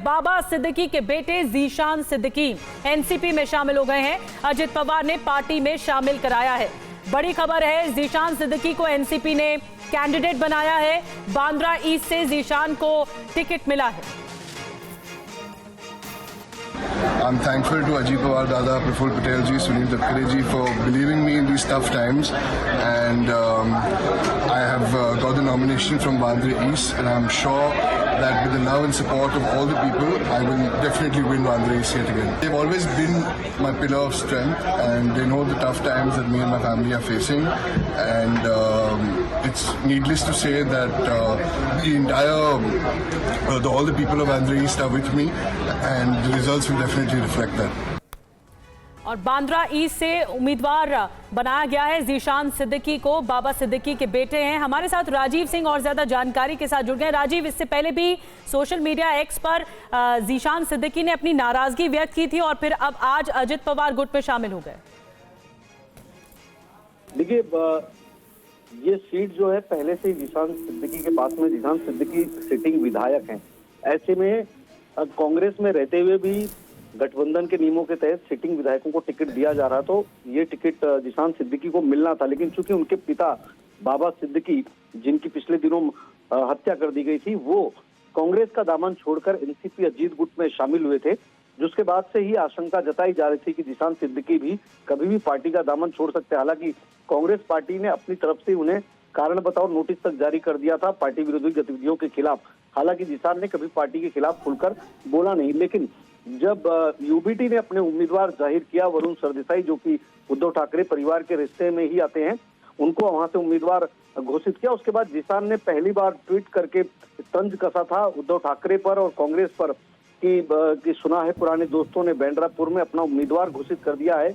बाबा सिद्दीकी के बेटे जीशान सिद्दीकी एनसीपी में शामिल हो गए हैं। अजित पवार ने पार्टी में शामिल कराया है। बड़ी खबर है, जीशान सिद्दीकी को एनसीपी ने कैंडिडेट बनाया है। बांद्रा ईस्ट से जीशान को टिकट मिला है। I'm thankful to Ajit Pawar Dada, Praful Patel ji, Sunil Tatkare ji for believing me in these tough times, and I have got the nomination from Bandra East, and I'm sure that with the love and support of all the people, I will definitely win Bandra East yet again. They've always been my pillar of strength, and they know the tough times that me and my family are facing, and it's needless to say that the entire, all the people of Bandra East are with me, and the results will definitely reflect that. और Bandra east से उम्मीदवार बनाया गया है जीशान सिद्दीकी को। बाबा सिद्दीकी के बेटे हैं। हमारे साथ राजीव सिंह और ज्यादा जानकारी के साथ जुड़ गए। राजीव, इससे पहले भी सोशल मीडिया एक्स पर जीशान सिद्दीकी ने अपनी नाराजगी व्यक्त की थी और फिर अब आज अजित पवार गुट में शामिल हो गए। देखिए, ये सीट जो है पहले से जीशान सिद्दीकी के पास में, जीशान सिद्दीकी सिटिंग विधायक हैं। ऐसे में कांग्रेस में रहते हुए भी गठबंधन के नियमों के तहत सिटिंग विधायकों को टिकट दिया जा रहा, तो ये टिकट जीशान सिद्दीकी को मिलना था। लेकिन चूंकि उनके पिता बाबा सिद्दीकी, जिनकी पिछले दिनों हत्या कर दी गई थी, वो कांग्रेस का दामन छोड़कर एनसीपी अजीत गुट में शामिल हुए थे, जिसके बाद से ही आशंका जताई जा रही थी कि जीशान सिद्दीकी भी कभी भी पार्टी का दामन छोड़ सकते हैं। हालांकि कांग्रेस पार्टी ने अपनी तरफ से उन्हें कारण बताओ नोटिस तक जारी कर दिया था पार्टी विरोधी गतिविधियों के खिलाफ। हालांकि जीशान ने कभी पार्टी के खिलाफ खुलकर बोला नहीं। लेकिन जब यूबीटी ने अपने उम्मीदवार जाहिर किया, वरुण सरदेसाई, जो कि उद्धव ठाकरे परिवार के रिश्ते में ही आते हैं, उनको वहां से उम्मीदवार घोषित किया। उसके बाद जीशान ने पहली बार ट्वीट करके तंज कसा था उद्धव ठाकरे पर और कांग्रेस पर कि सुना है पुराने दोस्तों ने बैंड्रापुर में अपना उम्मीदवार घोषित कर दिया है।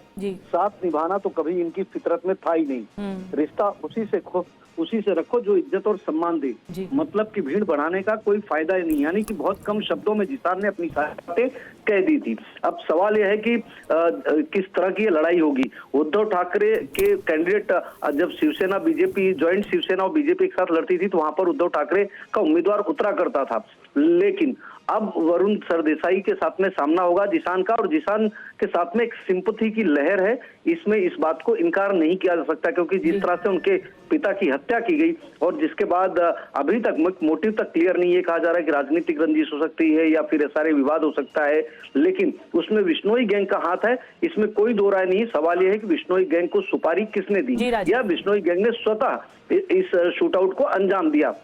साथ निभाना तो कभी इनकी फितरत में था ही नहीं। रिश्ता उसी से रखो जो इज्जत और सम्मान दे। मतलब कि भीड़ बढ़ाने का कोई फायदा ही नहीं। यानी कि बहुत कम शब्दों में जीशान ने अपनी बातें कह दी थी। अब सवाल यह है कि किस तरह की ये लड़ाई होगी। उद्धव ठाकरे के कैंडिडेट, जब शिवसेना बीजेपी, ज्वाइंट शिवसेना और बीजेपी एक साथ लड़ती थी, तो वहां पर उद्धव ठाकरे का उम्मीदवार उतरा करता था। लेकिन अब वरुण सरदेसाई के साथ में सामना होगा जीशान का, और जीशान के साथ में एक सिंपैथी की लहर है। इसमें इस बात को इनकार नहीं किया जा सकता, क्योंकि जिस तरह से उनके पिता की हत्या की गई और जिसके बाद अभी तक मोटिव तक क्लियर नहीं है। कहा जा रहा है कि राजनीतिक रंजिश हो सकती है या फिर सारे विवाद हो सकता है, लेकिन उसमें बिश्नोई गैंग का हाथ है, इसमें कोई दो राय नहीं। सवाल यह है कि बिश्नोई गैंग को सुपारी किसने दी या बिश्नोई गैंग ने स्वतः इस शूटआउट को अंजाम दिया।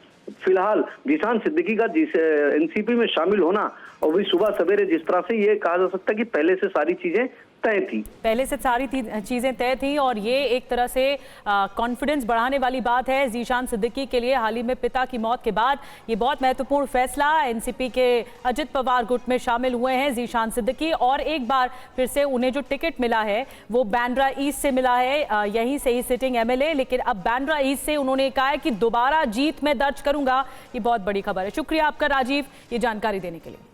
फिलहाल जीशान सिद्दीकी का एनसीपी में शामिल होना और भी सुबह सवेरे जिस तरह से ये कहा जा सकता है कि पहले से सारी चीजें तय थी, पहले से सारी चीजें तय थी, और ये एक तरह से कॉन्फिडेंस बढ़ाने वाली बात है जीशान सिद्दीकी के लिए। हाल ही में पिता की मौत के बाद ये बहुत महत्वपूर्ण फैसला एनसीपी के अजित पवार गुट में शामिल हुए हैं जीशान सिद्दीकी, और एक बार फिर से उन्हें जो टिकट मिला है वो बांद्रा ईस्ट से मिला है, यहीं से ही सिटिंग एमएलए। लेकिन अब बांद्रा ईस्ट से उन्होंने कहा है कि दोबारा जीत मैं दर्ज करूंगा। ये बहुत बड़ी खबर है। शुक्रिया आपका राजीव, ये जानकारी देने के लिए।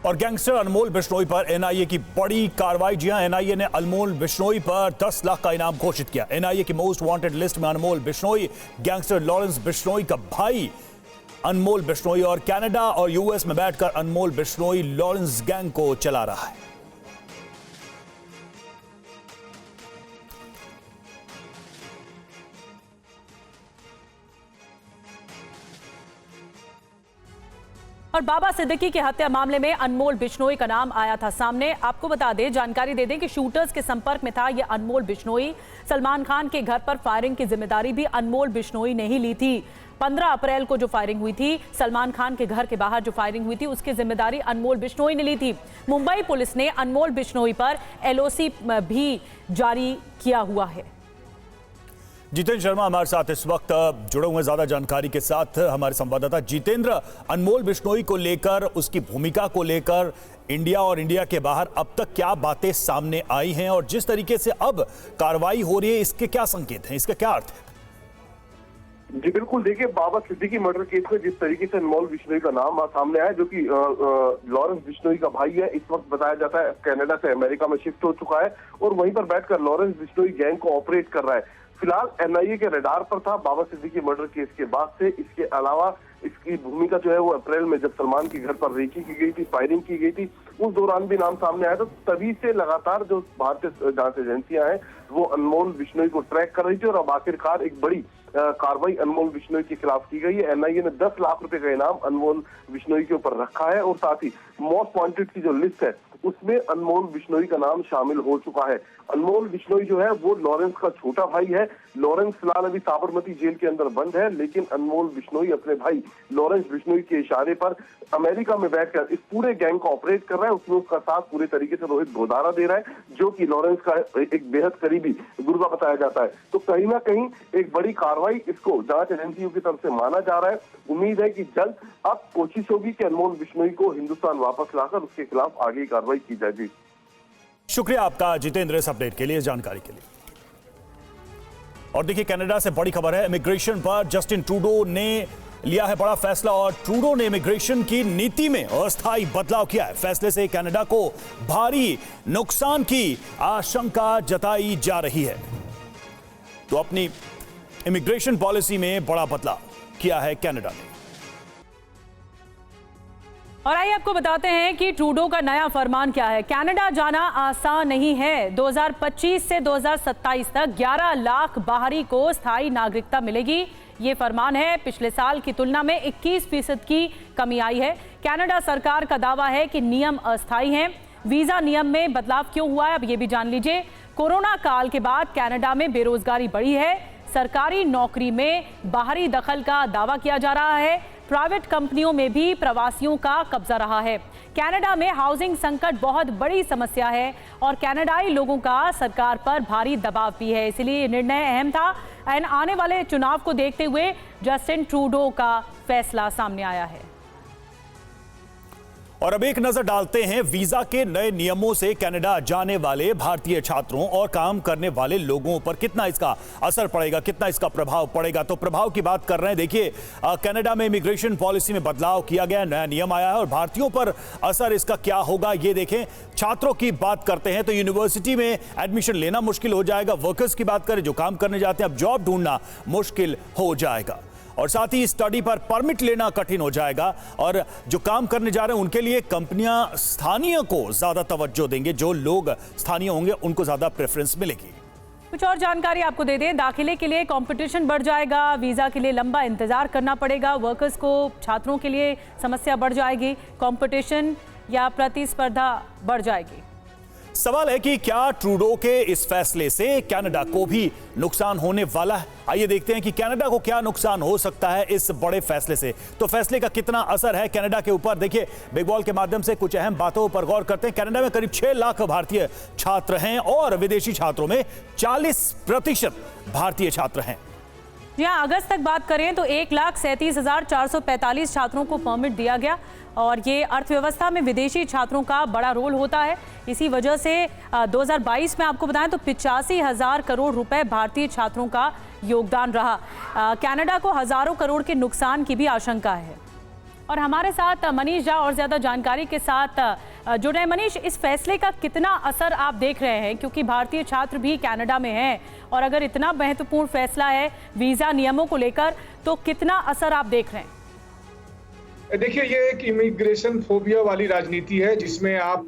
और गैंगस्टर अनमोल बिश्नोई पर एनआईए की बड़ी कार्रवाई। जी हां, एनआईए ने अनमोल बिश्नोई पर 10 लाख का इनाम घोषित किया। एनआईए की मोस्ट वांटेड लिस्ट में अनमोल बिश्नोई, गैंगस्टर लॉरेंस बिश्नोई का भाई अनमोल बिश्नोई, और कनाडा और यूएस में बैठकर अनमोल बिश्नोई लॉरेंस गैंग को चला रहा है। और बाबा सिद्दीकी के हत्या मामले में अनमोल बिश्नोई का नाम आया था सामने। आपको बता दें, जानकारी दे दें कि शूटर्स के संपर्क में था यह अनमोल बिश्नोई। सलमान खान के घर पर फायरिंग की जिम्मेदारी भी अनमोल बिश्नोई ने ही ली थी। 15 अप्रैल को जो फायरिंग हुई थी, सलमान खान के घर के बाहर जो फायरिंग हुई थी, उसकी जिम्मेदारी अनमोल बिश्नोई ने ली थी। मुंबई पुलिस ने अनमोल बिश्नोई पर एलओसी भी जारी किया हुआ है। जितेंद्र शर्मा हमारे साथ इस वक्त जुड़े हुए ज्यादा जानकारी के साथ। हमारे संवाददाता जितेंद्र, अनमोल बिश्नोई को लेकर, उसकी भूमिका को लेकर इंडिया और इंडिया के बाहर अब तक क्या बातें सामने आई हैं, और जिस तरीके से अब कार्रवाई हो रही है, इसके क्या संकेत हैं, इसका क्या अर्थ है? जी बिल्कुल, देखिए, बाबा सिद्दीकी मर्डर केस में जिस तरीके से अनमोल बिश्नोई का नाम सामने आया, जो कि लॉरेंस बिश्नोई का भाई है, इस वक्त बताया जाता है कनाडा से अमेरिका में शिफ्ट हो चुका है और वहीं पर बैठकर लॉरेंस बिश्नोई गैंग को ऑपरेट कर रहा है। फिलहाल एनआईए के रडार पर था बाबा सिद्दीकी मर्डर केस के बाद से। इसके अलावा इसकी भूमिका जो है वो अप्रैल में जब सलमान के घर पर रेकी की गई थी, फायरिंग की गई थी, उस दौरान भी नाम सामने आया था। तभी से लगातार जो भारतीय जांच एजेंसियां हैं वो अनमोल बिश्नोई को ट्रैक कर रही थी और अब आखिरकार एक बड़ी कार्रवाई अनमोल बिश्नोई के खिलाफ की गई है। एनआईए ने 10 लाख रुपए का इनाम अनमोल बिश्नोई के ऊपर रखा है और साथ ही मोस्ट वांटेड की जो लिस्ट है उसमें अनमोल बिश्नोई का नाम शामिल हो चुका है। अनमोल बिश्नोई जो है वो लॉरेंस का छोटा भाई है। लॉरेंस फिलहाल अभी साबरमती जेल के अंदर बंद है, लेकिन अनमोल बिश्नोई अपने भाई लॉरेंस बिश्नोई के इशारे पर अमेरिका में बैठकर इस पूरे गैंग को ऑपरेट कर रहा है। उसमें उसका साथ पूरे तरीके से रोहित गोदारा दे रहा है, जो कि लॉरेंस का एक बेहद करीबी गुर्गा बताया जाता है। तो कहीं ना कहीं एक बड़ी कार्रवाई इसको जांच एजेंसियों की तरफ से माना जा रहा है। उम्मीद है कि जल्द अब कोशिश होगी कि अनमोल बिश्नोई को हिंदुस्तान वापस लाकर उसके खिलाफ आगे कार्रवाई की जाए। जी शुक्रिया आपका जितेंद्र, इस अपडेट के लिए, इस जानकारी के लिए। और देखिए, कनाडा से बड़ी खबर है। इमिग्रेशन पर जस्टिन ट्रूडो ने लिया है बड़ा फैसला और ट्रूडो ने इमिग्रेशन की नीति में अस्थायी बदलाव किया है। फैसले से कनाडा को भारी नुकसान की आशंका जताई जा रही है। तो अपनी इमिग्रेशन पॉलिसी में बड़ा बदलाव किया है कनाडा ने। और आइए आपको बताते हैं कि ट्रूडो का नया फरमान क्या है। कनाडा जाना आसान नहीं है। 2025 से 2027 तक 11 लाख बाहरी को स्थायी नागरिकता मिलेगी। ये फरमान है। पिछले साल की तुलना में 21% की कमी आई है। कनाडा सरकार का दावा है कि नियम अस्थायी हैं। वीजा नियम में बदलाव क्यों हुआ है, अब ये भी जान लीजिए। कोरोना काल के बाद कनाडा में बेरोजगारी बढ़ी है। सरकारी नौकरी में बाहरी दखल का दावा किया जा रहा है। प्राइवेट कंपनियों में भी प्रवासियों का कब्जा रहा है। कनाडा में हाउसिंग संकट बहुत बड़ी समस्या है और कनाडाई लोगों का सरकार पर भारी दबाव भी है। इसलिए ये निर्णय अहम था। आने वाले चुनाव को देखते हुए जस्टिन ट्रूडो का फैसला सामने आया है। और अब एक नजर डालते हैं वीजा के नए नियमों से कनाडा जाने वाले भारतीय छात्रों और काम करने वाले लोगों पर कितना इसका असर पड़ेगा, कितना इसका प्रभाव पड़ेगा। तो प्रभाव की बात कर रहे हैं। देखिए, कनाडा में इमिग्रेशन पॉलिसी में बदलाव किया गया, नया नियम आया है और भारतीयों पर असर इसका क्या होगा ये देखें। छात्रों की बात करते हैं तो यूनिवर्सिटी में एडमिशन लेना मुश्किल हो जाएगा। वर्कर्स की बात करें जो काम करने जाते हैं, अब जॉब ढूंढना मुश्किल हो जाएगा और साथ ही स्टडी पर परमिट लेना कठिन हो जाएगा। और जो काम करने जा रहे हैं उनके लिए कंपनियां स्थानीय को ज्यादा तवज्जो देंगे। जो लोग स्थानीय होंगे उनको ज्यादा प्रेफरेंस मिलेगी। कुछ और जानकारी आपको दे दें। दाखिले के लिए कंपटीशन बढ़ जाएगा। वीजा के लिए लंबा इंतजार करना पड़ेगा। वर्कर्स को, छात्रों के लिए समस्या बढ़ जाएगी। कंपटीशन या प्रतिस्पर्धा बढ़ जाएगी। सवाल है कि क्या ट्रूडो के इस फैसले से कनाडा को भी नुकसान होने वाला है। आइए देखते हैं कि कनाडा को क्या नुकसान हो सकता है इस बड़े फैसले से। तो फैसले का कितना असर है कनाडा के ऊपर, देखिए बिग बॉल के माध्यम से कुछ अहम बातों पर गौर करते हैं। कनाडा में करीब 6 लाख भारतीय छात्र हैं और विदेशी छात्रों में 40% भारतीय छात्र हैं। जी हाँ, अगस्त तक बात करें तो 1,37,445 छात्रों को परमिट दिया गया और ये अर्थव्यवस्था में विदेशी छात्रों का बड़ा रोल होता है। इसी वजह से 2022 में आपको बताएं तो 85,000 करोड़ रुपए भारतीय छात्रों का योगदान रहा। कनाडा को हजारों करोड़ के नुकसान की भी आशंका है। और हमारे साथ मनीष झा और ज्यादा जानकारी के साथ जुड़ रहे हैं। मनीष, इस फैसले का कितना असर आप देख रहे हैं, क्योंकि भारतीय छात्र भी कनाडा में हैं और अगर इतना महत्वपूर्ण फैसला है वीजा नियमों को लेकर तो कितना असर आप देख रहे हैं? देखिए, ये एक इमिग्रेशन फोबिया वाली राजनीति है जिसमें आप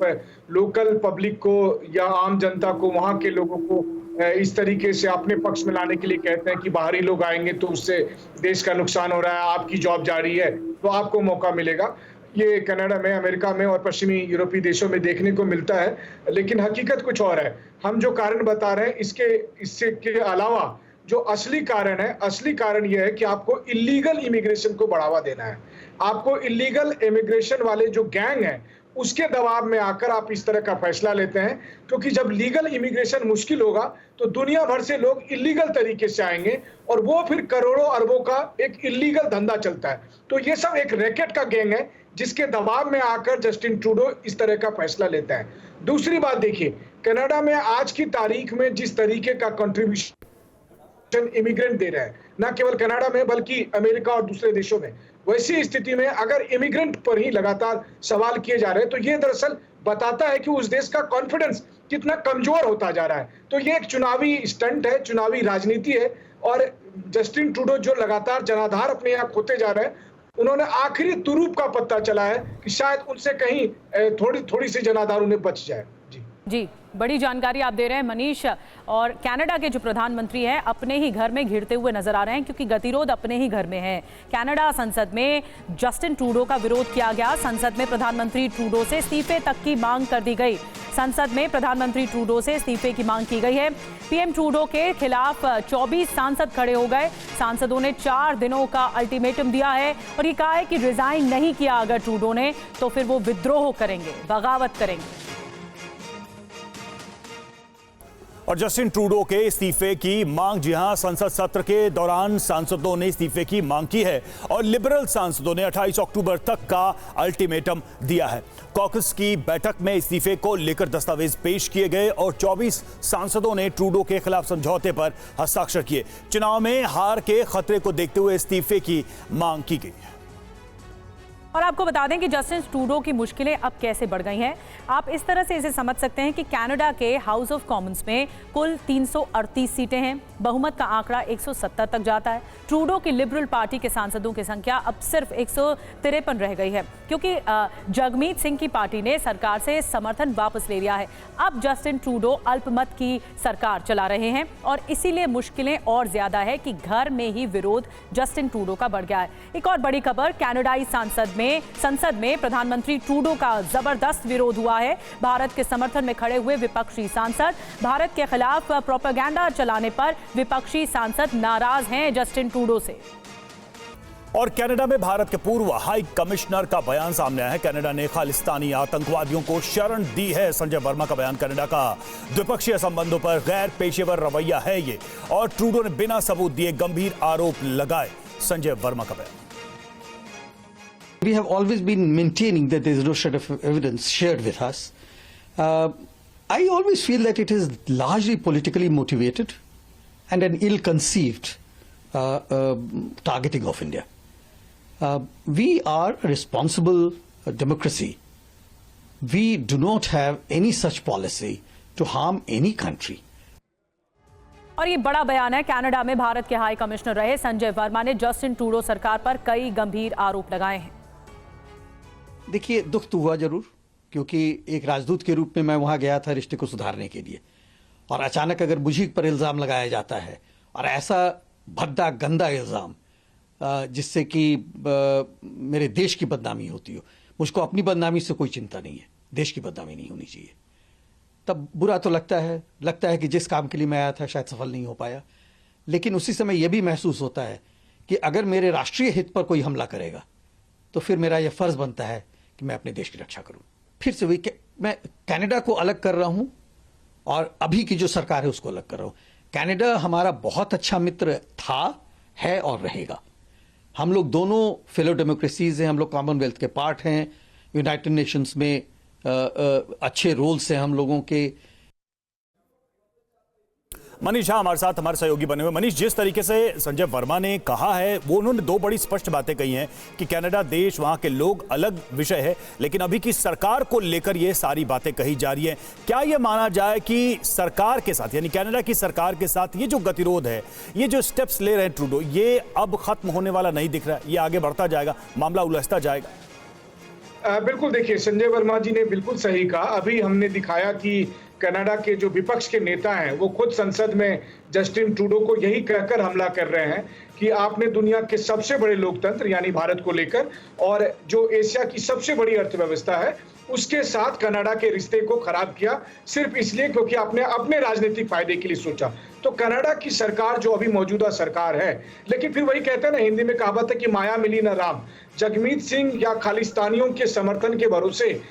लोकल पब्लिक को या आम जनता को, वहां के लोगों को इस तरीके से अपने पक्ष में लाने के लिए कहते हैं कि बाहरी लोग आएंगे तो उससे देश का नुकसान हो रहा है, आपकी जॉब जा रही है तो आपको मौका मिलेगा। ये कनाडा में, अमेरिका में और पश्चिमी यूरोपीय देशों में देखने को मिलता है, लेकिन हकीकत कुछ और है। हम जो कारण बता रहे हैं इससे के अलावा जो असली कारण है, असली कारण यह है कि आपको इलीगल इमिग्रेशन को बढ़ावा देना है। आपको इलीगल इमिग्रेशन वाले जो गैंग है उसके दबाव में आकर आप इस तरह का फैसला लेते हैं, क्योंकि जब लीगल इमिग्रेशन मुश्किल होगा तो दुनिया भर से लोग इलीगल तरीके से आएंगे और वो फिर करोड़ों अरबों का एक इलीगल धंधा चलता है। तो ये सब एक रैकेट का गैंग है जिसके दबाव में आकर जस्टिन ट्रूडो इस तरह का फैसला लेता है। दूसरी बात देखिए, कनाडा में आज की तारीख में जिस तरीके का कंट्रीब्यूशन इमिग्रेंट दे रहे हैं, न केवल कनाडा में बल्कि अमेरिका और दूसरे देशों में, वैसी स्थिति में अगर इमिग्रेंट पर ही लगातार सवाल किए जा रहे हैं तो ये दरअसल बताता है कि उस देश का कॉन्फिडेंस कितना कमजोर होता जा रहा है। तो ये एक चुनावी स्टंट है, चुनावी राजनीति है और जस्टिन ट्रूडो जो लगातार जनाधार अपने यहाँ खोते जा रहे हैं उन्होंने आखिरी तुरूप का पत्ता चला है कि शायद उनसे कहीं थोड़ी सी जनाधार उन्हें बच जाए। जी, बड़ी जानकारी आप दे रहे हैं मनीष। और कनाडा के जो प्रधानमंत्री हैं अपने ही घर में घिरते हुए नजर आ रहे हैं, क्योंकि गतिरोध अपने ही घर में है। कनाडा संसद में जस्टिन ट्रूडो का विरोध किया गया। संसद में प्रधानमंत्री ट्रूडो से इस्तीफे तक की मांग कर दी गई। संसद में प्रधानमंत्री ट्रूडो से इस्तीफे की मांग की गई है। पीएम ट्रूडो के खिलाफ 24 सांसद खड़े हो गए। सांसदों ने 4 दिनों का अल्टीमेटम दिया है और ये कहा है कि रिजाइन नहीं किया अगर ट्रूडो ने तो फिर वो विद्रोह करेंगे, बगावत करेंगे। और जस्टिन ट्रूडो के इस्तीफे की मांग, जी हां, संसद सत्र के दौरान सांसदों ने इस्तीफे की मांग की है और लिबरल सांसदों ने 28 अक्टूबर तक का अल्टीमेटम दिया है। कॉकस की बैठक में इस्तीफे को लेकर दस्तावेज पेश किए गए और 24 सांसदों ने ट्रूडो के खिलाफ समझौते पर हस्ताक्षर किए। चुनाव में हार के खतरे को देखते हुए इस्तीफे की मांग की गई। और आपको बता दें कि जस्टिन ट्रूडो की मुश्किलें अब कैसे बढ़ गई हैं। आप इस तरह से इसे समझ सकते हैं कि कनाडा के हाउस ऑफ कॉमन्स में कुल 338 सीटें हैं। बहुमत का आंकड़ा 170 तक जाता है। ट्रूडो की लिबरल पार्टी के सांसदों की संख्या अब सिर्फ 153 रह गई है, क्योंकि जगमीत सिंह की पार्टी ने सरकार से समर्थन वापस ले लिया है। अब जस्टिन ट्रूडो अल्पमत की सरकार चला रहे हैं और इसीलिए मुश्किलें और ज्यादा है कि घर में ही विरोध जस्टिन ट्रूडो का बढ़ गया है। एक और बड़ी खबर, कनाडाई संसद में प्रधानमंत्री ट्रूडो का जबरदस्त विरोध हुआ है। भारत के समर्थन में खड़े हुए विपक्षी सांसद, भारत के खिलाफ प्रोपेगेंडा चलाने पर विपक्षी सांसद नाराज हैं जस्टिन ट्रूडो से। और कनाडा में भारत के पूर्व हाई कमिश्नर का बयान सामने आया है। कनाडा ने खालिस्तानी आतंकवादियों को शरण दी है। संजय वर्मा का बयान, कनाडा का द्विपक्षीय संबंधों पर गैर पेशेवर रवैया है ये, और ट्रूडो ने बिना सबूत दिए गंभीर आरोप लगाए। संजय वर्मा का बयान। We have always been maintaining that there is no shred of evidence shared with us. I always feel that it is largely politically motivated and an ill-conceived targeting of India. We are a responsible democracy. We do not have any such policy to harm any country. और ये बड़ा बयान है। Canada में भारत के high commissioner रहे संजय वर्मा ने Justin Trudeau सरकार पर कई गंभीर आरोप लगाए हैं। देखिए, दुख तो हुआ जरूर, क्योंकि एक राजदूत के रूप में मैं वहां गया था रिश्ते को सुधारने के लिए, और अचानक अगर मुझे पर इल्ज़ाम लगाया जाता है, और ऐसा भद्दा गंदा इल्ज़ाम जिससे कि मेरे देश की बदनामी होती हो। मुझको अपनी बदनामी से कोई चिंता नहीं है, देश की बदनामी नहीं होनी चाहिए। तब बुरा तो लगता है कि जिस काम के लिए मैं आया था शायद सफल नहीं हो पाया। लेकिन उसी समय यह भी महसूस होता है कि अगर मेरे राष्ट्रीय हित पर कोई हमला करेगा तो फिर मेरा यह फर्ज बनता है कि मैं अपने देश की रक्षा करूं। फिर से वही, मैं कनाडा को अलग कर रहा हूं और अभी की जो सरकार है उसको अलग कर रहा हूं। कनाडा हमारा बहुत अच्छा मित्र था, है और रहेगा। हम लोग दोनों फेलो डेमोक्रेसीज हैं, हम लोग कॉमनवेल्थ के पार्ट हैं, यूनाइटेड नेशंस में अच्छे रोल्स हैं हम लोगों के। मनीष हमारे साथ, हमारे सहयोगी बने हुए। मनीष, जिस तरीके से संजय वर्मा ने कहा है, वो उन्होंने 2 बड़ी स्पष्ट बातें कही हैं कि कनाडा देश, वहां के लोग अलग विषय है, लेकिन अभी की सरकार को लेकर ये सारी बातें कही जा रही हैं। क्या ये माना जाए कि सरकार के साथ, यानी कनाडा की सरकार के साथ ये जो गतिरोध है, ये जो स्टेप्स ले रहे हैं ट्रूडो, ये अब खत्म होने वाला नहीं दिख रहा है, ये आगे बढ़ता जाएगा, मामला उलझता जाएगा? बिल्कुल, देखिए, संजय वर्मा जी ने बिल्कुल सही कहा। अभी हमने दिखाया कि कनाडा के जो विपक्ष के नेता हैं वो खुद संसद में जस्टिन ट्रूडो को यही कहकर हमला कर रहे हैं कि आपने दुनिया के सबसे बड़े लोकतंत्र यानी भारत को लेकर और जो एशिया की सबसे बड़ी अर्थव्यवस्था है उसके साथ कनाडा के रिश्ते को खराब किया, सिर्फ इसलिए क्योंकि आपने अपने राजनीतिक फायदे के लिए सोचा। तो कनाडा की सरकार जो अभी मौजूदा सरकार है, लेकिन फिर वही कहते हैं ना, हिंदी में कहावत है कि माया मिली न राम। जगमीत सिंह या खालिस्तानियों के समर्थन के भरोसे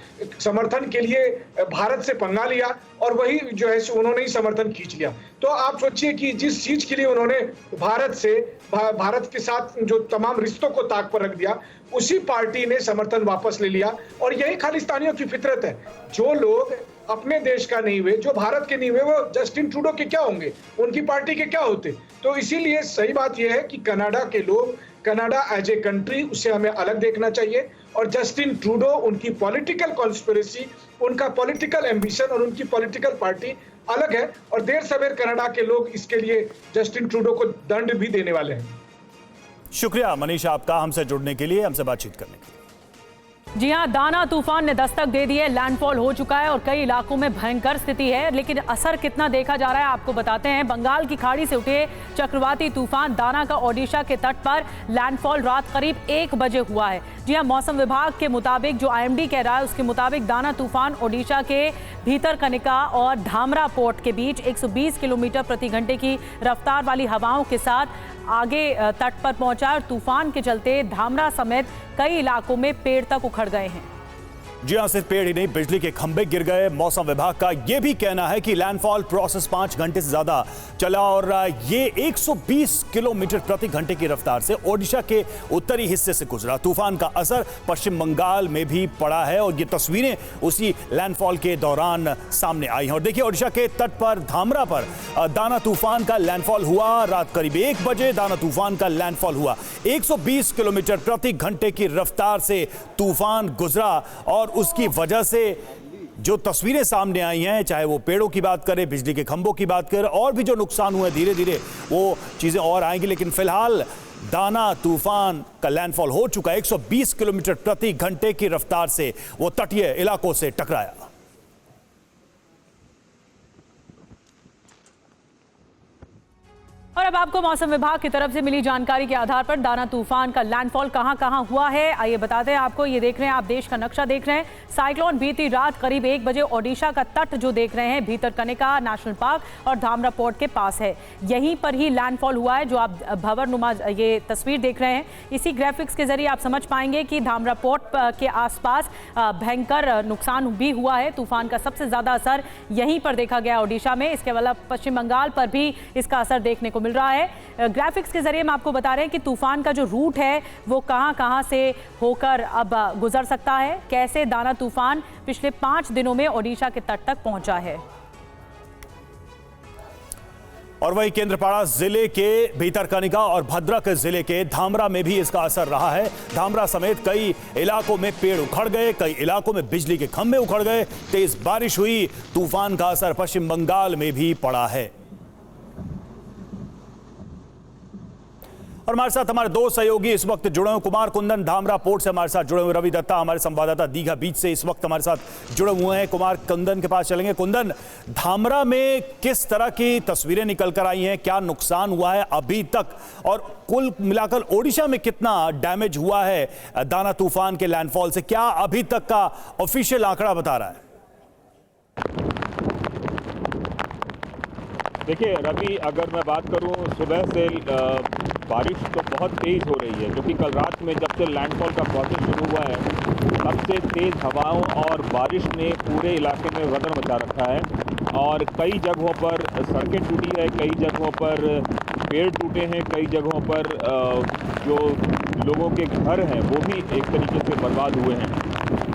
समर्थन के लिए भारत से पंगा लिया और वही जो है उन्होंने ही समर्थन खींच लिया। तो आप सोचिए कि जिस चीज के लिए उन्होंने भारत के साथ जो तमाम रिश्तों को ताक पर रख दिया, उसी पार्टी ने समर्थन वापस ले लिया। और यही खालिस्तानियों की फितरत है। जो लोग अपने देश का नहीं हुए, जो भारत के नहीं हुए, वो जस्टिन ट्रूडो के क्या होंगे, उनकी पार्टी के क्या होते। तो इसीलिए सही बात यह है कि कनाडा के लोग, कनाडा एज ए कंट्री, उसे हमें अलग देखना चाहिए। और जस्टिन ट्रूडो, उनकी पॉलिटिकल कॉन्स्पिरेसी, उनका पॉलिटिकल एम्बिशन और उनकी पॉलिटिकल पार्टी अलग है। और देर सवेर कनाडा के लोग इसके लिए जस्टिन ट्रूडो को दंड भी देने वाले हैं। शुक्रिया मनीषा आपका हमसे जुड़ने के लिए, हमसे बातचीत करने के लिए। जी हां, दाना तूफान ने दस्तक दे दी है, लैंडफॉल हो चुका है और कई इलाकों में भयंकर स्थिति है, लेकिन असर कितना देखा जा रहा है आपको बताते हैं। बंगाल की खाड़ी से उठे चक्रवाती तूफान दाना का ओडिशा के तट पर लैंडफॉल रात करीब 1 बजे हुआ है। जी हां, मौसम विभाग के मुताबिक, जो IMD कह रहा है उसके मुताबिक, दाना तूफान ओडिशा के भीतरकनिका और धामरा पोर्ट के बीच 120 किलोमीटर प्रति घंटे की रफ्तार वाली हवाओं के साथ आगे तट पर पहुंचा और तूफान के चलते धामरा समेत कई इलाकों में पेड़ तक उखड़ गए हैं। जी हां, सिर्फ पेड़ ही नहीं, बिजली के खंभे गिर गए। मौसम विभाग का यह भी कहना है कि लैंडफॉल प्रोसेस 5 घंटे से ज्यादा चला और ये 120 किलोमीटर प्रति घंटे की रफ्तार से ओडिशा के उत्तरी हिस्से से गुजरा। तूफान का असर पश्चिम बंगाल में भी पड़ा है और ये तस्वीरें उसी लैंडफॉल के दौरान सामने आई हैं। और देखिए, ओडिशा के तट पर धामरा पर दाना तूफान का लैंडफॉल हुआ। रात करीब 1 बजे दाना तूफान का लैंडफॉल हुआ। 120 किलोमीटर प्रति घंटे की रफ्तार से तूफान गुजरा और उसकी वजह से जो तस्वीरें सामने आई हैं, चाहे वो पेड़ों की बात करें, बिजली के खंभों की बात करें, और भी जो नुकसान हुए, धीरे धीरे वो चीजें और आएंगी, लेकिन फिलहाल दाना तूफान का लैंडफॉल हो चुका है। 120 किलोमीटर प्रति घंटे की रफ्तार से वो तटीय इलाकों से टकराया। और अब आपको मौसम विभाग की तरफ से मिली जानकारी के आधार पर दाना तूफान का लैंडफॉल कहां हुआ है, आइए बताते हैं आपको। ये देख रहे हैं आप, देश का नक्शा देख रहे हैं। साइक्लोन बीती रात करीब 1 बजे ओडिशा का तट जो देख रहे हैं, भीतरकनिका नेशनल पार्क और धामरा पोर्ट के पास है, यहीं पर ही लैंडफॉल हुआ है। जो आप भंवरनुमा ये तस्वीर देख रहे हैं, इसी ग्राफिक्स के जरिए आप समझ पाएंगे कि धामरा पोर्ट के आसपास भयंकर नुकसान भी हुआ है। तूफान का सबसे ज्यादा असर यहीं पर देखा गया ओडिशा में। इसके अलावा पश्चिम बंगाल पर भी इसका असर देखने को मिल रहा है। ग्राफिक्स के जरिए हम आपको बता रहे हैं कि तूफान का जो रूट है वो कहां से होकर अब गुजर सकता है, कैसे दाना तूफान पिछले 5 दिनों में ओडिशा के तट तक पहुंचा है। और वही केंद्रपाड़ा जिले के भीतरकनिका और भद्रक जिले के धामरा में भी इसका असर रहा है। धामरा समेत कई इलाकों में पेड़ उखड़ गए, कई इलाकों में बिजली के खंभे उखड़ गए, तेज बारिश हुई। तूफान का असर पश्चिम बंगाल में भी पड़ा है। और हमारे साथ हमारे 2 सहयोगी इस वक्त जुड़े हुए। कुमार कुंदन धामरा पोर्ट से हमारे साथ जुड़े हुए, रवि दत्ता हमारे संवाददाता दीघा बीच से इस वक्त हमारे साथ जुड़े हुए हैं। कुमार कुंदन के पास चलेंगे। कुंदन, धामरा में किस तरह की तस्वीरें निकल कर आई हैं, क्या नुकसान हुआ है अभी तक, और कुल मिलाकर ओडिशा में कितना डैमेज हुआ है दाना तूफान के लैंडफॉल से, क्या अभी तक का ऑफिशियल आंकड़ा बता रहा है? देखिए रवि, अगर मैं बात करूं, सुबह से बारिश तो बहुत तेज़ हो रही है, क्योंकि कल रात में जब से लैंडफॉल का प्रोसेस शुरू हुआ है तब से तेज़ हवाओं और बारिश ने पूरे इलाके में वदर मचा रखा है। और कई जगहों पर सड़कें टूटी है, कई जगहों पर पेड़ टूटे हैं, कई जगहों पर जो लोगों के घर हैं वो भी एक तरीके से बर्बाद हुए हैं।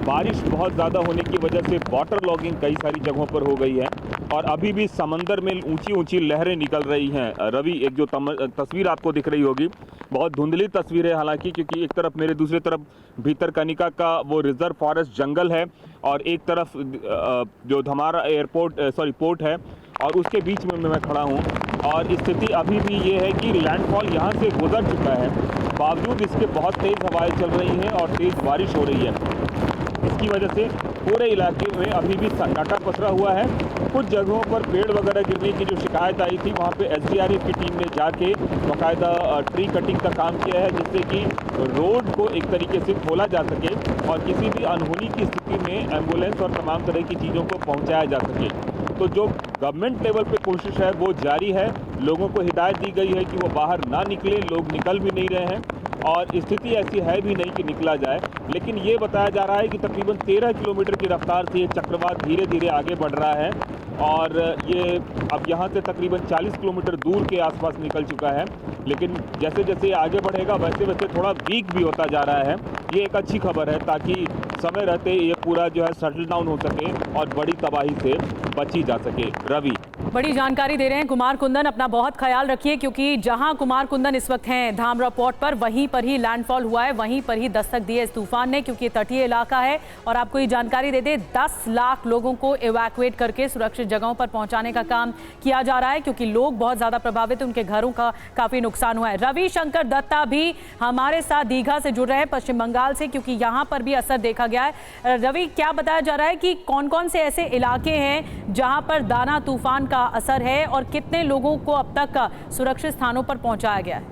बारिश बहुत ज़्यादा होने की वजह से वाटर लॉगिंग कई सारी जगहों पर हो गई है और अभी भी समंदर में ऊंची ऊंची लहरें निकल रही हैं। रवि, एक जो तस्वीर आपको दिख रही होगी, बहुत धुंधली तस्वीर है हालांकि, क्योंकि एक तरफ मेरे दूसरी तरफ भीतरकनिका का वो रिजर्व फॉरेस्ट जंगल है और एक तरफ जो धामरा पोर्ट है और उसके बीच में मैं खड़ा हूँ। और स्थिति अभी भी ये है कि लैंडफॉल यहाँ से गुजर चुका है, बावजूद इसके बहुत तेज़ हवाएं चल रही हैं और तेज़ बारिश हो रही है। इसकी वजह से पूरे इलाके में अभी भी सन्नाटा पसरा हुआ है। कुछ जगहों पर पेड़ वगैरह गिरने की जो शिकायत आई थी, वहाँ पे SDRF की टीम ने जाके बाकायदा ट्री कटिंग का काम किया है, जिससे कि रोड को एक तरीके से खोला जा सके और किसी भी अनहोनी की स्थिति में एम्बुलेंस और तमाम तरह की चीज़ों को पहुँचाया जा सके। तो जो गवर्नमेंट लेवल पे कोशिश है वो जारी है। लोगों को हिदायत दी गई है कि वो बाहर ना निकले, लोग निकल भी नहीं रहे हैं और स्थिति ऐसी है भी नहीं कि निकला जाए। लेकिन ये बताया जा रहा है कि तकरीबन 13 किलोमीटर की रफ्तार से ये चक्रवात धीरे धीरे आगे बढ़ रहा है और ये अब यहाँ से तकरीबन 40 किलोमीटर दूर के आसपास निकल चुका है। लेकिन जैसे जैसे ये आगे बढ़ेगा वैसे वैसे थोड़ा वीक भी होता जा रहा है। ये एक अच्छी खबर है, ताकि समय रहते ये पूरा जो है सेटल डाउन हो सके और बड़ी तबाही से बची जा सके। रवि। बड़ी जानकारी दे रहे हैं कुमार कुंदन। अपना बहुत ख्याल रखिए, क्योंकि जहां कुमार कुंदन इस वक्त हैं धामरा पोर्ट पर, वहीं पर ही लैंडफॉल हुआ है, वहीं पर ही दस्तक दी है इस तूफान ने, क्योंकि ये तटीय इलाका है। और आपको ये जानकारी दे दें, 10 लाख लोगों को इवैक्यूएट करके सुरक्षित जगहों पर पहुंचाने का काम किया जा रहा है, क्योंकि लोग बहुत ज्यादा प्रभावित हैं, उनके घरों का काफी नुकसान हुआ है। रविशंकर दत्ता भी हमारे साथ दीघा से जुड़ रहे हैं, पश्चिम बंगाल से, क्योंकि यहाँ पर भी असर देखा गया है। रवि, क्या बताया जा रहा है कि कौन कौन से ऐसे इलाके हैं जहां पर दाना तूफान का असर है और कितने लोगों को अब तक सुरक्षित स्थानों पर पहुंचाया गया है?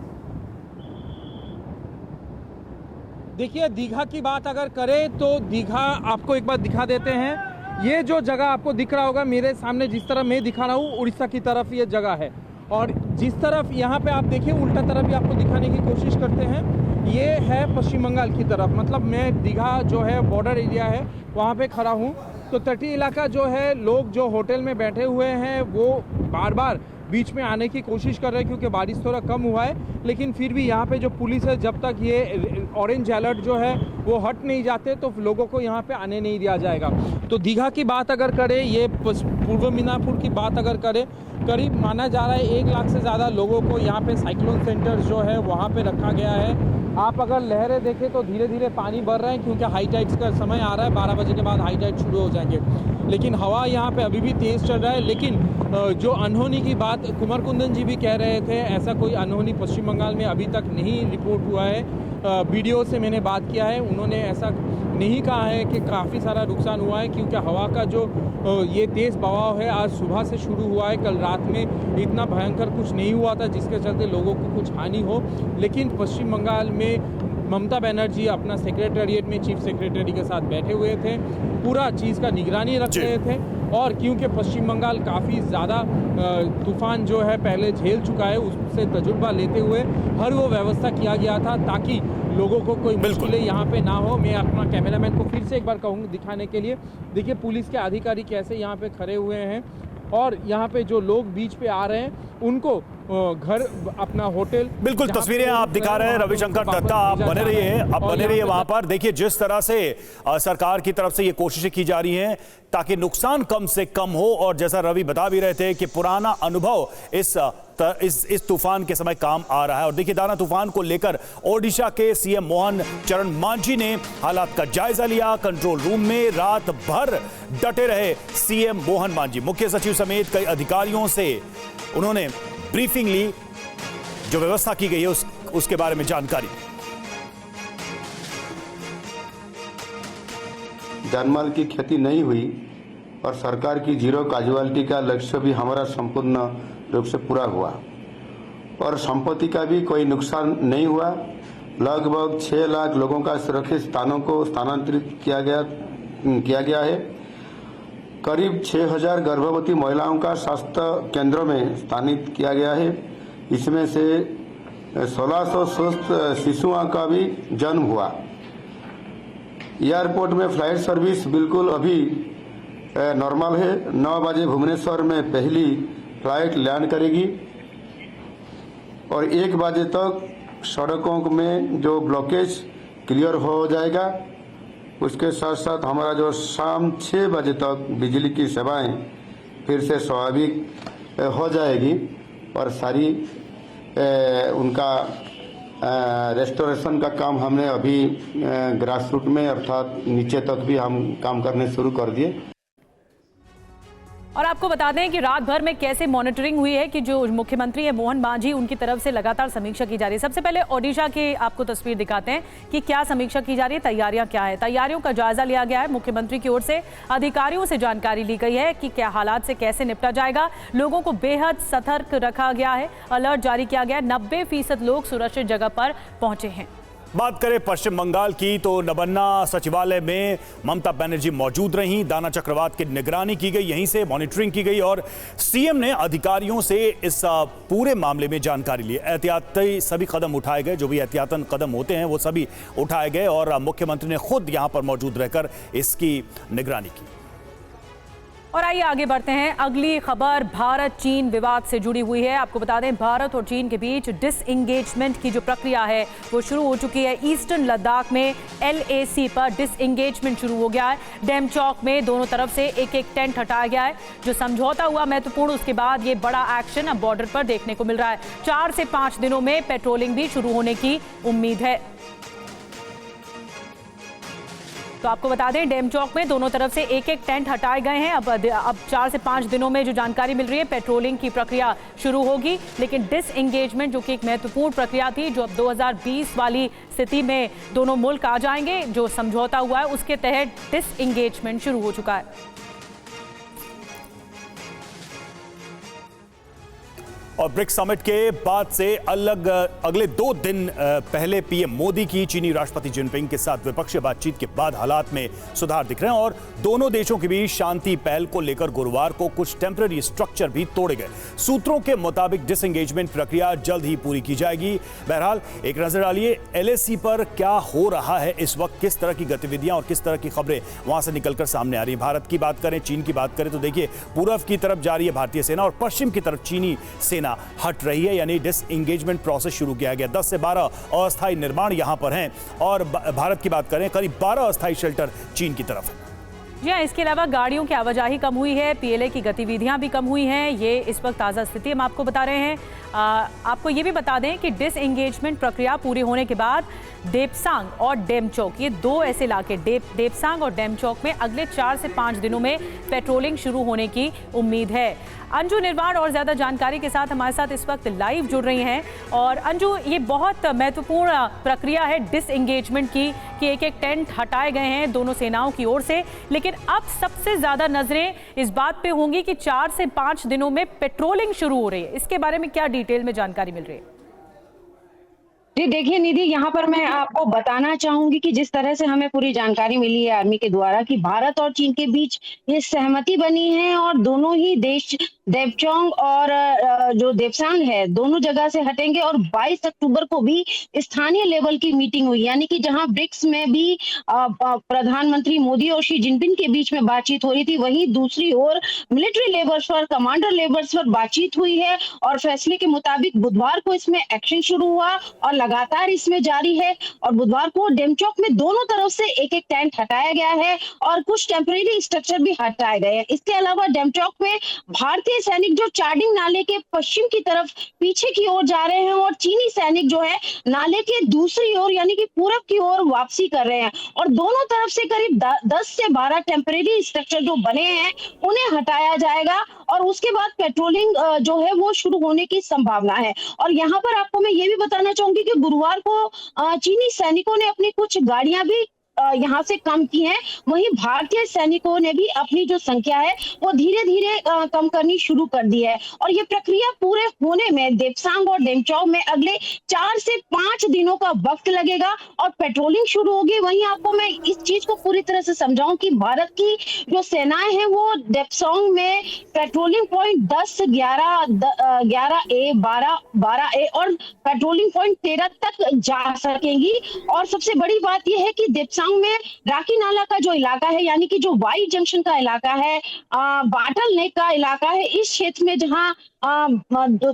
देखिए, दीघा की बात अगर करें तो दीघा आपको एक बार दिखा देते हैं। ये जो जगह आपको दिख रहा होगा मेरे सामने, जिस तरफ मैं दिखा रहा हूँ, उड़ीसा की तरफ ये जगह है। और जिस तरफ यहाँ पे आप देखिए उल्टा तरफ भी आपको दिखाने की कोशिश करते हैं, ये है पश्चिम बंगाल की तरफ। मतलब मैं दीघा जो है बॉर्डर एरिया है वहाँ पे खड़ा हूँ। तो तटीय इलाका जो है, लोग जो होटल में बैठे हुए हैं वो बार बार बीच में आने की कोशिश कर रहे हैं, क्योंकि बारिश थोड़ा कम हुआ है। लेकिन फिर भी यहाँ पे जो पुलिस है, जब तक ये ऑरेंज अलर्ट जो है वो हट नहीं जाते तो लोगों को यहाँ पे आने नहीं दिया जाएगा। तो दीघा की बात अगर करें, ये पूर्व मीनापुर की बात अगर करें, करीब माना जा रहा है 1 लाख से ज़्यादा लोगों को यहाँ पे साइक्लोन सेंटर जो है वहाँ पे रखा गया है। आप अगर लहरें देखें तो धीरे धीरे पानी बढ़ रहा है, क्योंकि हाई टाइड्स का समय आ रहा है। 12 बजे के बाद हाई टाइड शुरू हो जाएंगे। लेकिन हवा यहाँ पे अभी भी तेज़ चल रहा है। लेकिन जो अनहोनी की बात कुमार कुंदन जी भी कह रहे थे, ऐसा कोई अनहोनी पश्चिम बंगाल में अभी तक नहीं रिपोर्ट हुआ है। बीडीओ से मैंने बात किया है, उन्होंने ऐसा नहीं कहा है कि काफ़ी सारा नुकसान हुआ है, क्योंकि हवा का जो ये तेज़ बहाव है आज सुबह से शुरू हुआ है। कल रात में इतना भयंकर कुछ नहीं हुआ था जिसके चलते लोगों को कुछ हानि हो। लेकिन पश्चिम बंगाल में ममता बनर्जी अपना सेक्रेटेरिएट में चीफ सेक्रेटरी के साथ बैठे हुए थे, पूरा चीज़ का निगरानी रख रहे थे। और क्योंकि पश्चिम बंगाल काफ़ी ज़्यादा तूफान जो है पहले झेल चुका है, उससे तजुर्बा लेते हुए हर वो व्यवस्था किया गया था ताकि लोगों को कोई मुश्किलें यहाँ पे ना हो। मैं अपना कैमरामैन को फिर से एक बार कहूँगा दिखाने के लिए। देखिए पुलिस के अधिकारी कैसे यहाँ पे खड़े हुए हैं, और यहाँ पे जो लोग बीच पे आ रहे हैं उनको घर, अपना होटल, बिल्कुल तस्वीरें आप दिखा रहे हैं। रविशंकर दत्ता, आप बने रहिए वहां पर। देखिए जिस तरह से सरकार की तरफ से ये कोशिशें की जा रही हैं ताकि नुकसान कम से कम हो, और जैसा रवि बता भी रहे थे कि पुराना अनुभव इस तूफान के समय काम आ रहा है। और देखिए दाना तूफान को लेकर ओडिशा के सीएम मोहन चरण मांझी ने हालात का जायजा लिया। कंट्रोल रूम में रात भर डटे रहे सीएम मोहन मांझी। मुख्य सचिव समेत कई अधिकारियों से उन्होंने ब्रीफिंग ली, जो व्यवस्था की गई है उसके बारे में जानकारी। जानमाल की क्षति नहीं हुई और सरकार की जीरो कैजुअलिटी का लक्ष्य भी हमारा संपूर्ण रूप से पूरा हुआ, और संपत्ति का भी कोई नुकसान नहीं हुआ। लगभग 6 लाख लोगों का सुरक्षित स्थानों को स्थानांतरित किया गया है। करीब 6000 गर्भवती महिलाओं का स्वास्थ्य केंद्रों में स्थानित किया गया है। इसमें से 1600 स्वस्थ शिशुओं का भी जन्म हुआ। एयरपोर्ट में फ्लाइट सर्विस बिल्कुल अभी नॉर्मल है। 9 बजे भुवनेश्वर में पहली फ्लाइट लैंड करेगी और 1 बजे तक सड़कों में जो ब्लॉकेज क्लियर हो जाएगा। उसके साथ साथ हमारा जो शाम 6 बजे तक बिजली की सेवाएं फिर से स्वाभाविक हो जाएगी, और सारी उनका रेस्टोरेशन का काम हमने अभी ग्रास रूट में अर्थात नीचे तक भी हम काम करने शुरू कर दिए। और आपको बता दें कि रात भर में कैसे मॉनिटरिंग हुई है, कि जो मुख्यमंत्री है मोहन मांझी, उनकी तरफ से लगातार समीक्षा की जा रही है। सबसे पहले ओडिशा की आपको तस्वीर दिखाते हैं कि क्या समीक्षा की जा रही है, तैयारियां क्या है। तैयारियों का जायजा लिया गया है। मुख्यमंत्री की ओर से अधिकारियों से जानकारी ली गई है कि क्या हालात से कैसे निपटा जाएगा। लोगों को बेहद सतर्क रखा गया है, अलर्ट जारी किया गया है। 90% लोग सुरक्षित जगह पर पहुंचे हैं। बात करें पश्चिम बंगाल की तो नबन्ना सचिवालय में ममता बनर्जी मौजूद रहीं। दाना चक्रवात की निगरानी की गई, यहीं से मॉनिटरिंग की गई, और सीएम ने अधिकारियों से इस पूरे मामले में जानकारी ली। एहतियाती सभी कदम उठाए गए, जो भी एहतियातन कदम होते हैं वो सभी उठाए गए, और मुख्यमंत्री ने खुद यहां पर मौजूद रहकर इसकी निगरानी की। और आइए आगे बढ़ते हैं। अगली खबर भारत चीन विवाद से जुड़ी हुई है। आपको बता दें, भारत और चीन के बीच डिसएंगेजमेंट की जो प्रक्रिया है वो शुरू हो चुकी है। ईस्टर्न लद्दाख में LAC पर डिसएंगेजमेंट शुरू हो गया है। डेमचौक में दोनों तरफ से एक एक टेंट हटाया गया है। जो समझौता हुआ महत्वपूर्ण, उसके बाद ये बड़ा एक्शन अब बॉर्डर पर देखने को मिल रहा है। 4 से 5 दिनों में पेट्रोलिंग भी शुरू होने की उम्मीद है। तो आपको बता दें, डेमचौक में दोनों तरफ से एक एक टेंट हटाए गए हैं। अब 4 से 5 दिनों में जो जानकारी मिल रही है, पेट्रोलिंग की प्रक्रिया शुरू होगी। लेकिन डिसएंगेजमेंट जो कि एक महत्वपूर्ण प्रक्रिया थी, जो अब 2020 वाली स्थिति में दोनों मुल्क आ जाएंगे, जो समझौता हुआ है उसके तहत डिसएंगेजमेंट शुरू हो चुका है। और ब्रिक्स समिट के बाद से अगले 2 दिन पहले पीएम मोदी की चीनी राष्ट्रपति जिनपिंग के साथ द्विपक्षीय बातचीत के बाद हालात में सुधार दिख रहे हैं और दोनों देशों के बीच शांति पहल को लेकर गुरुवार को कुछ टेम्पररी स्ट्रक्चर भी तोड़े गए। सूत्रों के मुताबिक डिसएंगेजमेंट प्रक्रिया जल्द ही पूरी की जाएगी। बहरहाल एक नजर डालिए LAC पर क्या हो रहा है इस वक्त, किस तरह की गतिविधियां और किस तरह की खबरें वहां से निकलकर सामने आ रही है। भारत की बात करें, चीन की बात करें तो देखिए, पूर्व की तरफ जा रही है भारतीय सेना और पश्चिम की तरफ चीनी सेना हट रही है, यानी डिसएंगेजमेंट प्रोसेस शुरू किया गया। 10 से 12 अस्थायी निर्माण यहां पर हैं और भारत की बात करें, करीब 12 अस्थायी शेल्टर चीन की तरफ है। जी हाँ, इसके अलावा गाड़ियों की आवाजाही कम हुई है, PLA की गतिविधियां भी कम हुई हैं। ये इस वक्त ताज़ा स्थिति हम आपको बता रहे हैं। आपको ये भी बता दें कि डिसएंगेजमेंट प्रक्रिया पूरी होने के बाद देपसांग और डेमचौक, ये 2 ऐसे इलाके, देपसांग और डेमचौक में अगले 4 से 5 दिनों में पेट्रोलिंग शुरू होने की उम्मीद है। अंजू निर्वाण और ज़्यादा जानकारी के साथ हमारे साथ इस वक्त लाइव जुड़ रही हैं। और अंजू, ये बहुत महत्वपूर्ण प्रक्रिया है डिसएंगेजमेंट की, कि एक एक टेंट हटाए गए हैं दोनों सेनाओं की ओर से। लेकिन अब सबसे ज़्यादा नज़रें इस बात पे होंगी कि 4 से 5 दिनों में पेट्रोलिंग शुरू हो रही है। इसके बारे में क्या डिटेल में जानकारी मिल रही है? जी देखिए निधि, यहाँ पर मैं आपको बताना चाहूंगी कि जिस तरह से हमें पूरी जानकारी मिली है आर्मी के द्वारा कि भारत और चीन के बीच ये सहमति बनी है और दोनों ही देश देपचौंग और जो देपसांग है दोनों जगह से हटेंगे। और 22 अक्टूबर को भी स्थानीय लेवल की मीटिंग हुई, यानी कि जहां ब्रिक्स में भी प्रधानमंत्री मोदी और शी जिनपिंग के बीच में बातचीत हो रही थी, वहीं दूसरी ओर मिलिट्री लेवल्स पर, कमांडर लेवल्स पर बातचीत हुई है और फैसले के मुताबिक बुधवार को इसमें एक्शन शुरू हुआ और लगातार इसमें जारी है। और बुधवार को डेमचौक में दोनों तरफ से एक एक टेंट हटाया गया है और कुछ टेम्परेरी स्ट्रक्चर भी हटाए गए हैं। इसके अलावा डेमचौक में भारतीय सैनिक जो चार्डिंग नाले के पश्चिम की तरफ पीछे की ओर जा रहे हैं और चीनी सैनिक जो है नाले के दूसरी ओर यानी कि पूरब की ओर वापसी कर रहे हैं। और दोनों तरफ से करीब 10 से 12 टेम्परेरी स्ट्रक्चर जो बने हैं उन्हें हटाया जाएगा और उसके बाद पेट्रोलिंग जो है वो शुरू होने की संभावना है। और यहाँ पर आपको मैं ये भी बताना चाहूंगी कि गुरुवार को चीनी सैनिकों ने अपनी कुछ गाड़ियां भी यहाँ से कम की हैं, वहीं भारतीय सैनिकों ने भी अपनी जो संख्या है वो धीरे धीरे कम करनी शुरू कर दी है। और ये प्रक्रिया पूरे होने में देपसांग और डेमचौक में अगले 4 से 5 दिनों का वक्त लगेगा और पेट्रोलिंग शुरू होगी। वहीं आपको मैं इस चीज को पूरी तरह से समझाऊं कि भारत की जो सेनाएं हैं वो डेपसांग में पेट्रोलिंग पॉइंट 10, 11, 11A, 12A और पेट्रोलिंग पॉइंट 13 तक जा सकेंगी। और सबसे बड़ी बात यह है कि देपसांग में राखी नाला का जो इलाका है यानी कि जो वाई जंक्शन का इलाका है, बाटल नेक का इलाका है, इस क्षेत्र में जहां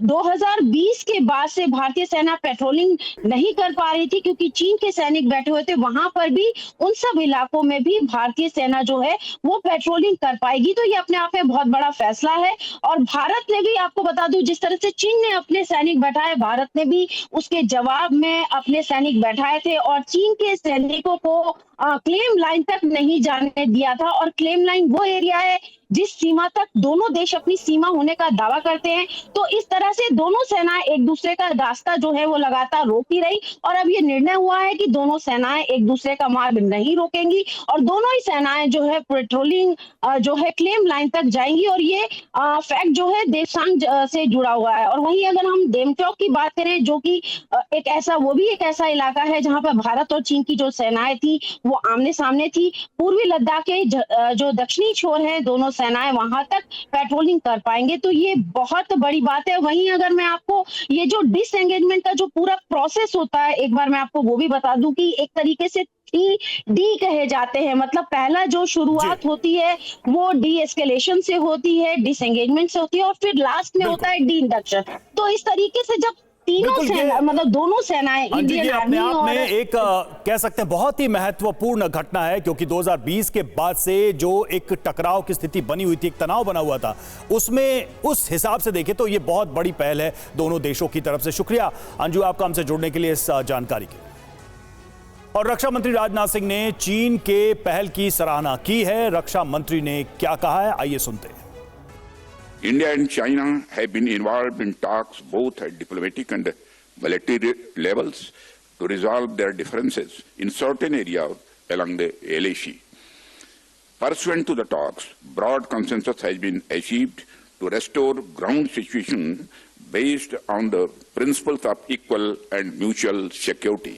2020 के बाद से भारतीय सेना पेट्रोलिंग नहीं कर पा रही थी क्योंकि चीन के सैनिक बैठे हुए थे, वहां पर भी उन सब इलाकों में भी भारतीय सेना जो है वो पेट्रोलिंग कर पाएगी। तो ये अपने आप में बहुत बड़ा फैसला है। और भारत ने भी, आपको बता दूं, जिस तरह से चीन ने अपने सैनिक बैठाए, भारत ने भी उसके जवाब में अपने सैनिक बैठाए थे और चीन के सैनिकों को क्लेम लाइन तक नहीं जाने दिया था। और क्लेम लाइन वो एरिया है जिस सीमा तक दोनों देश अपनी सीमा होने का दावा करते हैं। तो इस तरह से दोनों सेनाएं एक दूसरे का रास्ता जो है वो लगातार रोकती रही और अब ये निर्णय हुआ है कि दोनों सेनाएं एक दूसरे का मार्ग नहीं रोकेंगी और दोनों ही सेनाएं जो है पेट्रोलिंग जो है क्लेम लाइन तक जाएंगी। और ये फैक्ट जो है देपसांग से जुड़ा हुआ है। और वहीं अगर हम डेमचौक की बात करें, जो कि एक ऐसा इलाका है जहां पर भारत और चीन की जो सेनाएं थी वो आमने सामने थी। पूर्वी लद्दाख के जो दक्षिणी छोर है, दोनों सेनाएं वहां तक पेट्रोलिंग कर पाएंगे। तो ये बहुत बड़ी बात है। वहीं अगर मैं आपको ये जो डिसएंगेजमेंट का जो पूरा प्रोसेस होता है, एक बार मैं आपको वो भी बता दूं कि एक तरीके से डी कहे जाते हैं। मतलब पहला जो शुरुआत होती है वो डी एस्केलेशन से होती है, डिसएंगेजमेंट से होती है, और फिर लास्ट में होता है डी इंडक्शन। तो इस तरीके से जब तीनों सेना, मतलब दोनों सेनाएं, इंडियन अपने आर्मी आप और में एक कह सकते हैं बहुत ही महत्वपूर्ण घटना है, क्योंकि 2020 के बाद से जो एक टकराव की स्थिति बनी हुई थी, एक तनाव बना हुआ था, उसमें उस हिसाब से देखें तो ये बहुत बड़ी पहल है दोनों देशों की तरफ से। शुक्रिया अंजू आपका हमसे जुड़ने के लिए, इस जानकारी के लिए। और रक्षा मंत्री राजनाथ सिंह ने चीन के पहल की सराहना की है। रक्षा मंत्री ने क्या कहा है, आइए सुनते हैं। India and China have been involved in talks both at diplomatic and military levels to resolve their differences in certain areas along the LAC. Pursuant to the talks, broad consensus has been achieved to restore ground situation based on the principles of equal and mutual security.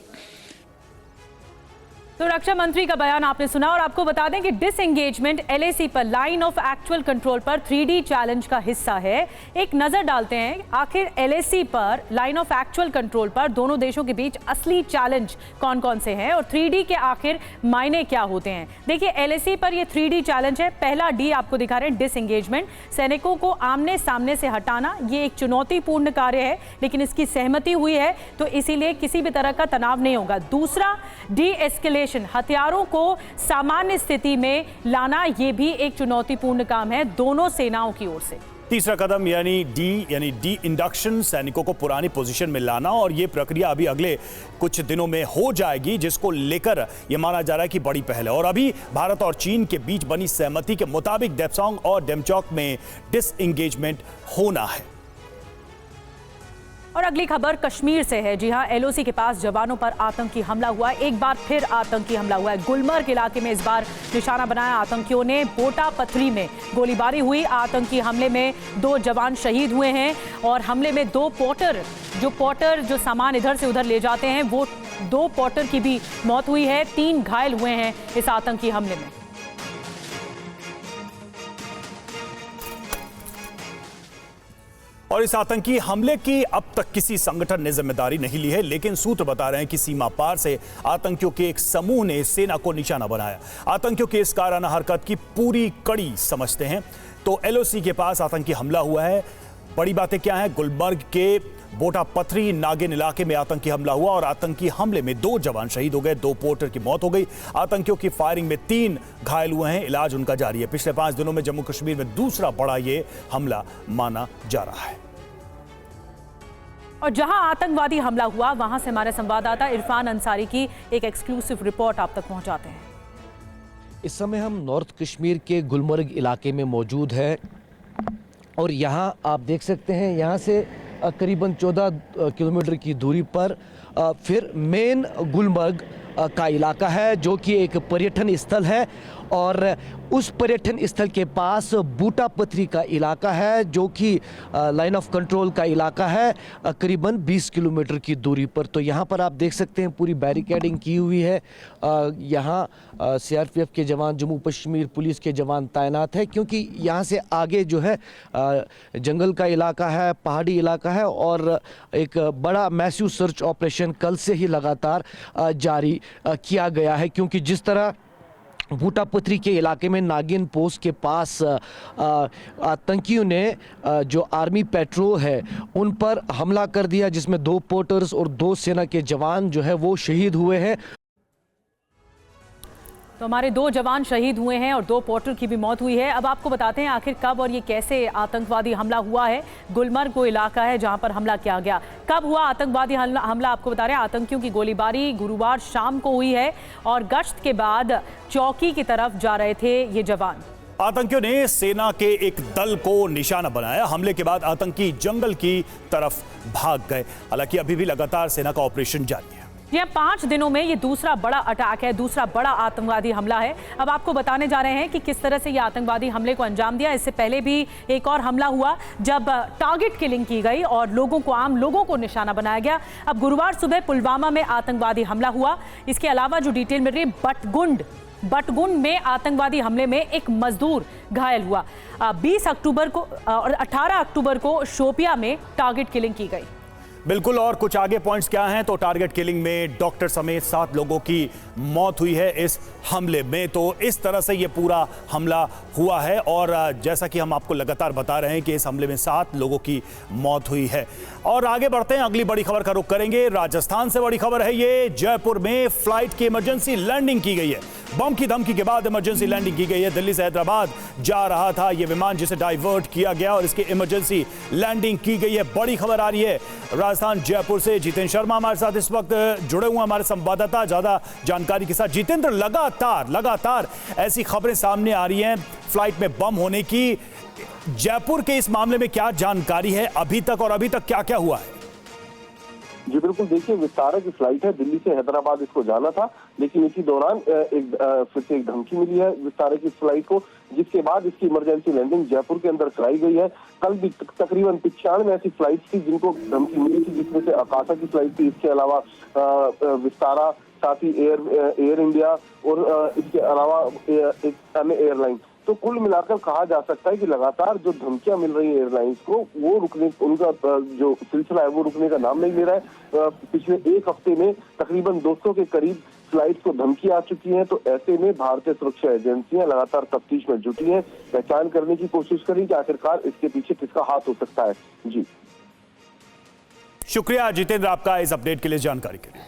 तो रक्षा मंत्री का बयान आपने सुना, और आपको बता दें कि डिसएंगेजमेंट एलएसी पर, लाइन ऑफ एक्चुअल कंट्रोल पर 3D चैलेंज का हिस्सा है। एक नजर डालते हैं आखिर एलएसी पर, लाइन ऑफ एक्चुअल कंट्रोल पर दोनों देशों के बीच असली चैलेंज कौन कौन से हैं और 3D के आखिर मायने क्या होते हैं। देखिए, एलएसी पर ये 3D चैलेंज है। पहला डी आपको दिखा रहे हैं, डिसएंगेजमेंट, सैनिकों को आमने सामने से हटाना। ये एक चुनौतीपूर्ण कार्य है, लेकिन इसकी सहमति हुई है, तो इसीलिए किसी भी तरह का तनाव नहीं होगा। दूसरा, डी एस्केलेशन, हथियारों को सामान्य स्थिति में लाना, यह भी एक चुनौतीपूर्ण काम है दोनों सेनाओं की ओर से। तीसरा कदम यानी डी इंडक्शन, सैनिकों को पुरानी पोजीशन में लाना, और यह प्रक्रिया अभी अगले कुछ दिनों में हो जाएगी, जिसको लेकर यह माना जा रहा है कि बड़ी पहल है। और अभी भारत और चीन के बीच बनी सहमति के मुताबिक डेप्सांग और डेमचौक में डिसएंगेजमेंट होना है। और अगली खबर कश्मीर से है। जी हां, एलओसी के पास जवानों पर आतंकी हमला हुआ। एक बार फिर आतंकी हमला हुआ है। गुलमर्ग इलाके में इस बार निशाना बनाया आतंकियों ने। बोटा पथरी में गोलीबारी हुई। आतंकी हमले में 2 जवान शहीद हुए हैं, और हमले में 2 पोर्टर जो सामान इधर से उधर ले जाते हैं, वो 2 पोर्टर की भी मौत हुई है। 3 घायल हुए हैं इस आतंकी हमले में। और इस आतंकी हमले की अब तक किसी संगठन ने जिम्मेदारी नहीं ली है, लेकिन सूत्र बता रहे हैं कि सीमा पार से आतंकियों के एक समूह ने सेना को निशाना बनाया। आतंकियों के इस काराना हरकत की पूरी कड़ी समझते हैं। तो एलओसी के पास आतंकी हमला हुआ है। बड़ी बातें क्या हैं? गुलमर्ग के बोटा पथरी नागिन इलाके में आतंकी हमला हुआ, और आतंकी हमले में 2 जवान शहीद हो गए, 2 पोर्टर की मौत हो गई। आतंकियों की फायरिंग में 3 घायल हुए हैं। इलाज उनका जारी है। पिछले 5 दिनों में जम्मू कश्मीर में दूसरा बड़ा ये हमला माना जा रहा है। और जहां आतंकवादी हमला हुआ, वहां से हमारे संवाददाता इरफान अंसारी की एक एक्सक्लूसिव रिपोर्ट आप तक पहुंचाते हैं। इस समय हम नॉर्थ कश्मीर के गुलमर्ग इलाके में मौजूद है, और यहाँ आप देख सकते हैं, यहाँ से करीबन 14 किलोमीटर की दूरी पर फिर मेन गुलमर्ग का इलाका है, जो कि एक पर्यटन स्थल है। और उस पर्यटन स्थल के पास बूटा पथरी का इलाका है, जो कि लाइन ऑफ कंट्रोल का इलाका है, करीबन 20 किलोमीटर की दूरी पर। तो यहाँ पर आप देख सकते हैं पूरी बैरिकेडिंग की हुई है। यहाँ सीआरपीएफ के जवान, जम्मू कश्मीर पुलिस के जवान तैनात है, क्योंकि यहाँ से आगे जो है जंगल का इलाका है, पहाड़ी इलाका है, और एक बड़ा मैसिव सर्च ऑपरेशन कल से ही लगातार जारी किया गया है। क्योंकि जिस तरह बूटा पथरी के इलाके में नागिन पोस्ट के पास आतंकियों ने जो आर्मी पेट्रोल है उन पर हमला कर दिया, जिसमें 2 पोर्टर्स और 2 सेना के जवान जो है वो शहीद हुए हैं। तो हमारे 2 जवान शहीद हुए हैं और 2 पोर्टर की भी मौत हुई है। अब आपको बताते हैं आखिर कब और ये कैसे आतंकवादी हमला हुआ है। गुलमर्ग वो इलाका है जहां पर हमला किया गया। कब हुआ आतंकवादी हमला, आपको बता रहे हैं। आतंकियों की गोलीबारी गुरुवार शाम को हुई है, और गश्त के बाद चौकी की तरफ जा रहे थे ये जवान। आतंकियों ने सेना के एक दल को निशाना बनाया। हमले के बाद आतंकी जंगल की तरफ भाग गए। हालांकि अभी भी लगातार सेना का ऑपरेशन जारी है। यह 5 दिनों में ये दूसरा बड़ा अटैक है, दूसरा बड़ा आतंकवादी हमला है। अब आपको बताने जा रहे हैं कि किस तरह से ये आतंकवादी हमले को अंजाम दिया। इससे पहले भी एक और हमला हुआ, जब टारगेट किलिंग की गई और आम लोगों को निशाना बनाया गया। अब गुरुवार सुबह पुलवामा में आतंकवादी हमला हुआ। इसके अलावा जो डिटेल मिल रही है, बटगुंड में आतंकवादी हमले में एक मजदूर घायल हुआ। 20 अक्टूबर को और 18 अक्टूबर को शोपिया में टारगेट किलिंग की गई। बिल्कुल, और कुछ आगे पॉइंट्स क्या हैं? तो टारगेट किलिंग में डॉक्टर समेत 7 लोगों की मौत हुई है इस हमले में। तो इस तरह से ये पूरा हमला हुआ है और जैसा कि हम आपको लगातार बता रहे हैं कि इस हमले में 7 लोगों की मौत हुई है। और आगे बढ़ते हैं, अगली बड़ी खबर का रुख करेंगे। राजस्थान से बड़ी खबर है ये। जयपुर में फ्लाइट की इमरजेंसी लैंडिंग की गई है। बम की धमकी के बाद इमरजेंसी लैंडिंग की गई है। दिल्ली से हैदराबाद जा रहा था ये विमान, जिसे डाइवर्ट किया गया और इसकी इमरजेंसी लैंडिंग की गई है। बड़ी खबर आ रही है राजस्थान जयपुर से। जितेंद्र शर्मा हमारे साथ इस वक्त जुड़े हुए, हमारे संवाददाता, ज्यादा जानकारी के साथ। जितेंद्र, लगातार ऐसी खबरें सामने आ रही हैं फ्लाइट में बम होने की। जयपुर के इस मामले में क्या जानकारी है अभी तक, और अभी तक क्या क्या हुआ है? जी बिल्कुल, देखिए विस्तारा की फ्लाइट है, दिल्ली से हैदराबाद इसको जाना था, लेकिन इसी दौरान फिर से एक धमकी मिली है विस्तारा की फ्लाइट को, जिसके बाद इसकी इमरजेंसी लैंडिंग जयपुर के अंदर कराई गई है। कल भी तकरीबन 95 ऐसी फ्लाइट थी जिनको धमकी मिली थी, जिसमें से आकाशा की फ्लाइट थी, इसके अलावा विस्तारा, साथ ही एयर इंडिया और इसके अलावा एक अन्य एयरलाइन। तो कुल मिलाकर कहा जा सकता है कि लगातार जो धमकियां मिल रही है एयरलाइंस को, वो रुकने, उनका जो सिलसिला है वो रुकने का नाम नहीं ले रहा है। पिछले एक हफ्ते में तकरीबन 200 के करीब फ्लाइट को धमकी आ चुकी है। तो ऐसे में भारतीय सुरक्षा एजेंसियां लगातार तफ्तीश में जुटी हैं, पहचान करने की कोशिश करें कि आखिरकार इसके पीछे किसका हाथ हो सकता है। जी शुक्रिया जितेंद्र आपका इस अपडेट के लिए, जानकारी के लिए।